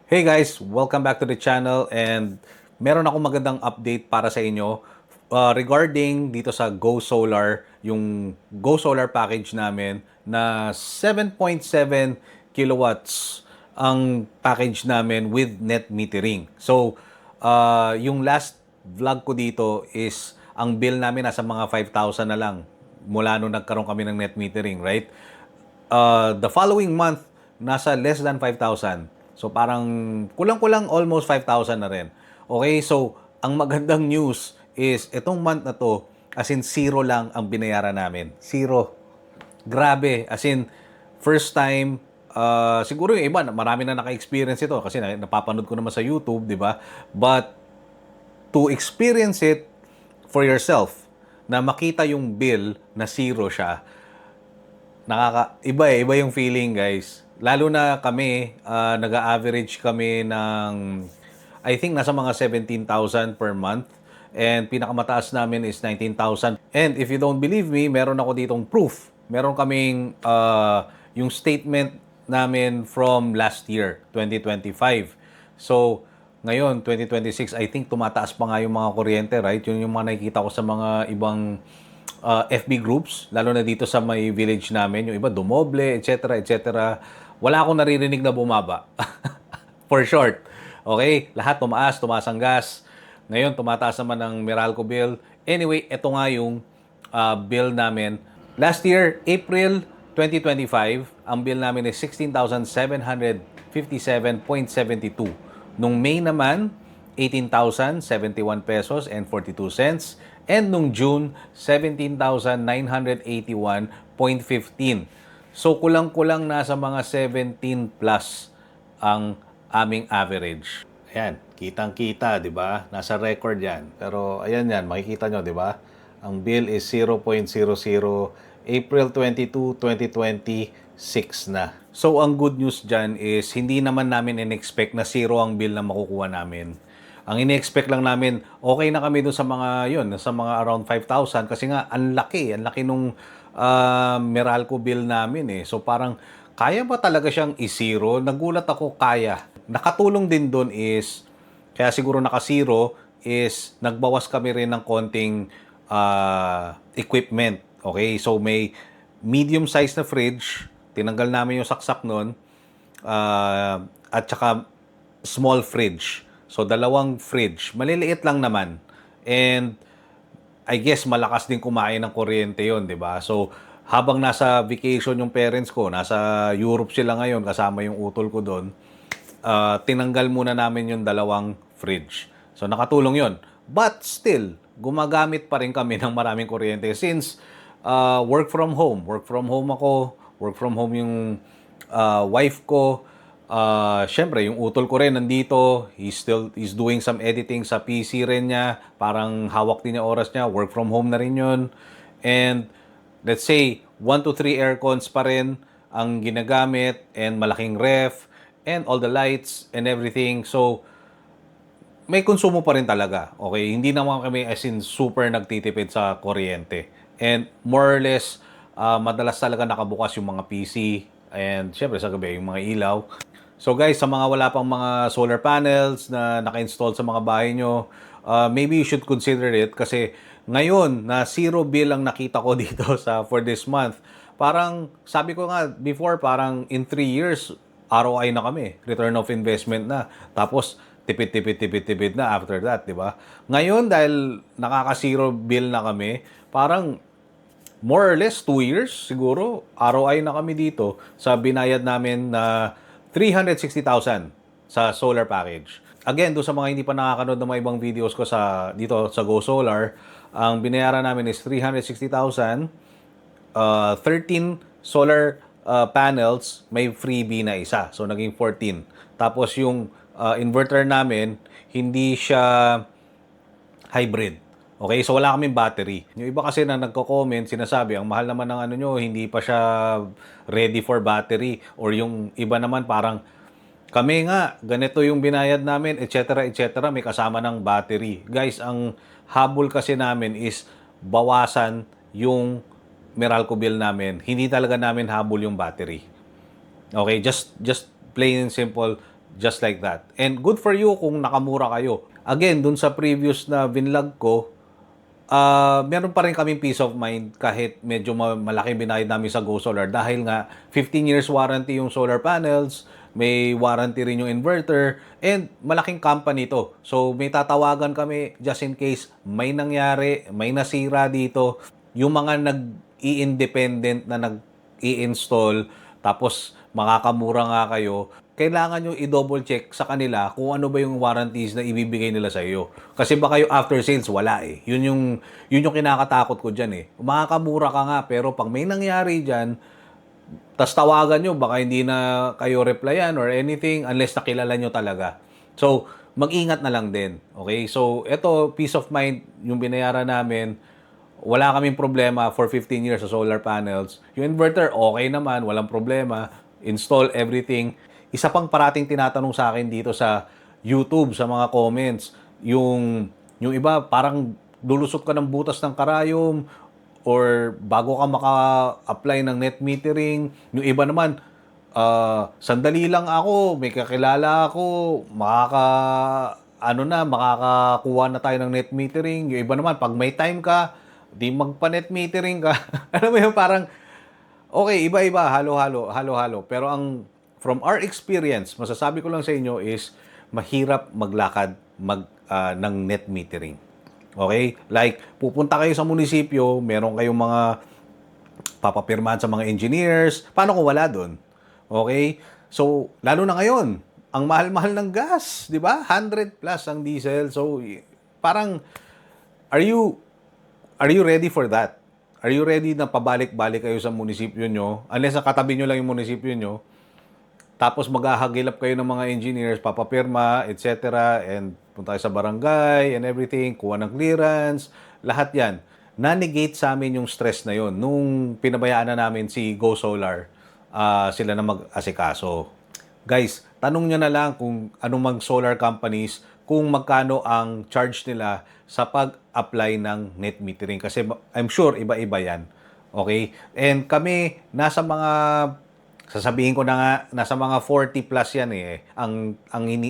Hey guys, welcome back to the channel and meron akong magandang update para sa inyo regarding dito sa Go Solar, yung Go Solar package namin na 7.7 kilowatts ang package namin with net metering. So, yung last vlog ko dito is ang bill namin nasa mga 5,000 na lang mula nung nagkaroon kami ng net metering, right? The following month, nasa less than 5,000. So parang kulang-kulang almost 5,000 na rin. Okay, so ang magandang news is itong month na to, as in zero lang ang binayaran namin. Zero. Grabe. As in, first time, siguro yung iba, marami na naka-experience ito kasi napapanood ko naman sa YouTube, di ba? But to experience it for yourself, na makita yung bill na zero siya, iba yung feeling, guys. Lalo na kami, nag-average kami ng I think nasa mga 17,000 per month. And pinakamataas namin is 19,000. And if you don't believe me, meron ako ditong proof. Meron kaming yung statement namin from last year, 2025. So, ngayon, 2026, I think tumataas pa nga yung mga kuryente, right? Yun yung mga nakikita ko sa mga ibang FB groups, lalo na dito sa may village namin, yung iba dumoble, etc., etc. Wala akong naririnig na bumaba. For short. Okay? Lahat tumaas ang gas. Ngayon, tumataas naman ang Meralco bill. Anyway, ito nga yung bill namin. Last year, April 2025, ang bill namin is 16,757.72. Nung May naman, 18,071 pesos and 42 cents. And nung June, 17,981.15. So kulang-kulang nasa mga 17 plus ang aming average. Ayan, kitang-kita, di ba? Nasa record yan. Pero ayan yan, makikita nyo, di ba? Ang bill is 0.00 April 22, 2026 na. So, ang good news dyan is hindi naman namin in-expect na zero ang bill na makukuha namin. Ang ini-expect lang namin, okay na kami doon sa mga, yun, sa mga around 5,000 kasi nga, ang laki nung Meralco bill namin eh. So, parang, kaya ba talaga siyang i-zero? Nagulat ako, kaya. Nakatulong din doon is, kaya siguro naka-zero, is nagbawas kami rin ng konting equipment. Okay, so may medium size na fridge, tinanggal namin yung saksak nun, at saka small fridge. So, dalawang fridge. Maliliit lang naman. And, I guess, malakas din kumain ng kuryente yon, di ba? So, habang nasa vacation yung parents ko, nasa Europe sila ngayon, kasama yung utol ko doon, tinanggal muna namin yung dalawang fridge. So, nakatulong yon. But, still, gumagamit pa rin kami ng maraming kuryente since work from home. Work from home ako. Work from home yung wife ko. Syempre, yung utol ko rin nandito. He's doing some editing sa PC rin niya. Parang hawak din niya oras niya. Work from home na rin yun. And let's say, 1 to 3 aircons pa rin ang ginagamit and malaking ref and all the lights and everything. So, may konsumo pa rin talaga. Okay? Hindi naman kami as in super nagtitipid sa kuryente. And more or less, madalas talaga nakabukas yung mga PC and syempre sa gabi yung mga ilaw. So guys, sa mga wala pang mga solar panels na naka-install sa mga bahay nyo, maybe you should consider it kasi ngayon na zero bill ang nakita ko dito for this month. Parang sabi ko nga before, parang in 3 years ROI na kami, return of investment na. Tapos tipid na after that, di ba? Ngayon dahil nakaka-zero bill na kami, parang more or less 2 years siguro ROI na kami dito sa binayad namin na 360,000 sa solar package. Again, doon sa mga hindi pa nakakanood ng mga ibang videos ko dito sa Go Solar, ang binayaran namin is 360,000, 13 solar panels, may freebie na isa. So, naging 14. Tapos, yung inverter namin, hindi siya hybrid. Okay, so wala kaming battery. Yung iba kasi na nagko-comment, sinasabi, ang mahal naman ng ano nyo, hindi pa siya ready for battery. Or yung iba naman parang, kami nga, ganito yung binayad namin, etc. etc. May kasama ng battery. Guys, ang habol kasi namin is bawasan yung Meralco bill namin. Hindi talaga namin habol yung battery. Okay, just plain and simple, Just like that. And good for you kung nakamura kayo. Again, dun sa previous na vinlog ko, meron pa rin kaming peace of mind kahit medyo malaki binayad namin sa Go Solar dahil nga 15 years warranty yung solar panels, may warranty rin yung inverter, and malaking company to. So may tatawagan kami just in case may nangyari, may nasira dito. Yung mga nag-i-independent na nag-i-install tapos makakamura nga kayo, kailangan nyo i-double check sa kanila kung ano ba yung warranties na ibibigay nila sa iyo. Kasi baka yung after sales, wala eh. Yun yung kinakatakot ko dyan eh. Makakamura ka nga, pero pag may nangyari dyan, tas tawagan nyo, baka hindi na kayo replyan or anything unless nakilala nyo talaga. So, mag-ingat na lang din. Okay? So, eto, peace of mind, yung binayaran namin, wala kaming problema for 15 years sa solar panels. Yung inverter, okay naman, walang problema. Install everything. Isa pang parating tinatanong sa akin dito sa YouTube, sa mga comments, yung iba parang lulusot ka ng butas ng karayom or bago ka maka-apply ng net metering. Yung iba naman, sandali lang ako, may kakilala ako, makakakuha na tayo ng net metering. Yung iba naman, pag may time ka, di magpa-net metering ka. Alam mo yun, parang, okay, iba-iba, halo-halo. Pero from our experience, masasabi ko lang sa inyo is, mahirap maglakad ng net metering. Okay? Like, pupunta kayo sa munisipyo, meron kayong mga papapirmahan sa mga engineers. Paano kung wala doon? Okay? So, lalo na ngayon, ang mahal-mahal ng gas, di ba? 100 plus ang diesel. So, parang, are you ready for that? Are you ready na pabalik-balik kayo sa munisipyo nyo? Unless nakatabi nyo lang yung munisipyo nyo. Tapos maghahagilap kayo ng mga engineers, papapirma, etc. And punta kayo sa barangay and everything, kuha ng clearance, lahat yan. Na-negate sa amin yung stress na yon nung pinabayaan na namin si Go Solar, sila na mag-asikaso. Guys, tanong nyo na lang kung anong mag-solar companies, kung magkano ang charge nila sa pag-apply ng net metering. Kasi I'm sure iba-iba yan. Okay? And kami, sasabihin ko na nga, nasa mga 40 plus yan eh, ang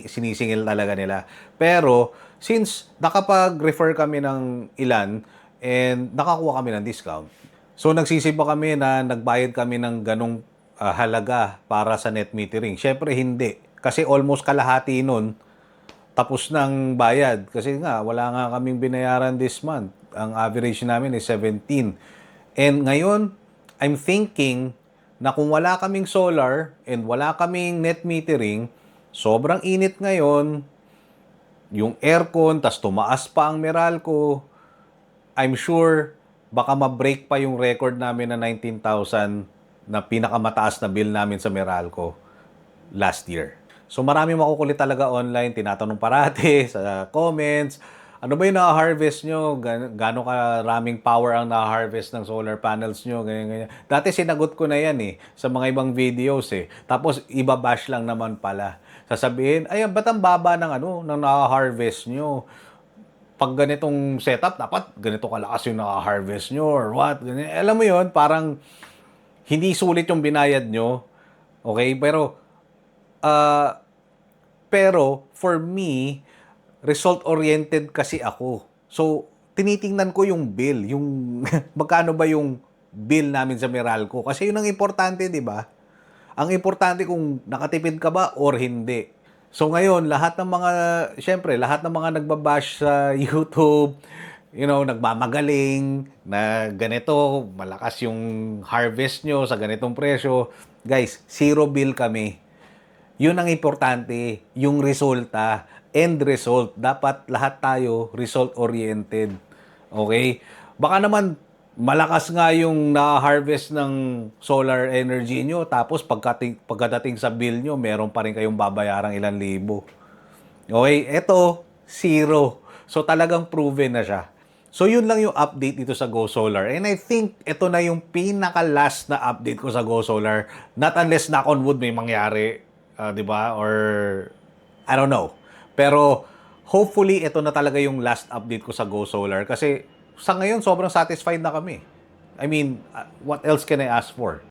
sinisingil talaga nila. Pero, since nakapag-refer kami ng ilan, and nakakuha kami ng discount, so nagsisipa kami na nagbayad kami ng ganong halaga para sa net metering. Syempre, hindi. Kasi almost kalahati nun, tapos ng bayad. Kasi nga, wala nga kaming binayaran this month. Ang average namin is 17. And ngayon, I'm thinking na kung wala kaming solar and wala kaming net metering, sobrang init ngayon, yung aircon, tas tumaas pa ang Meralco, I'm sure baka ma-break pa yung record namin na 19,000 na pinakamataas na bill namin sa Meralco last year. So marami makukulit talaga online, tinatanong parati sa comments, ano ba yung na-harvest nyo? Gano'ng karaming power ang na-harvest ng solar panels nyo? Ganyan. Dati sinagot ko na yan eh, sa mga ibang videos eh. Tapos ibabash lang naman pala. Sasabihin, ay, ba't ang baba ng na-harvest nyo? Pag ganitong setup, dapat ganito kalakas yung na-harvest nyo or what? Ganyan. Alam mo yon, parang hindi sulit yung binayad nyo. Okay? Pero for me, result-oriented kasi ako. So, tinitingnan ko yung bill, yung magkano ba yung bill namin sa Meralco. Kasi yun ang importante, di ba? Ang importante kung nakatipid ka ba or hindi. So ngayon, lahat ng mga nagbabash sa YouTube, nagmamagaling na ganito, malakas yung harvest nyo sa ganitong presyo. Guys, zero bill kami. Yun ang importante, yung resulta, end result. Dapat lahat tayo result-oriented. Okay? Baka naman malakas nga yung na-harvest ng solar energy nyo, tapos pagkadating sa bill nyo, meron pa rin kayong babayarang ilang libo. Okay? Ito, zero. So talagang proven na siya. So yun lang yung update dito sa Go Solar. And I think ito na yung pinaka-last na update ko sa Go Solar. Not unless knock on wood may mangyari. 'Di ba? Or I don't know. Pero hopefully ito na talaga yung last update ko sa Go Solar kasi sa ngayon sobrang satisfied na kami. I mean, what else can I ask for?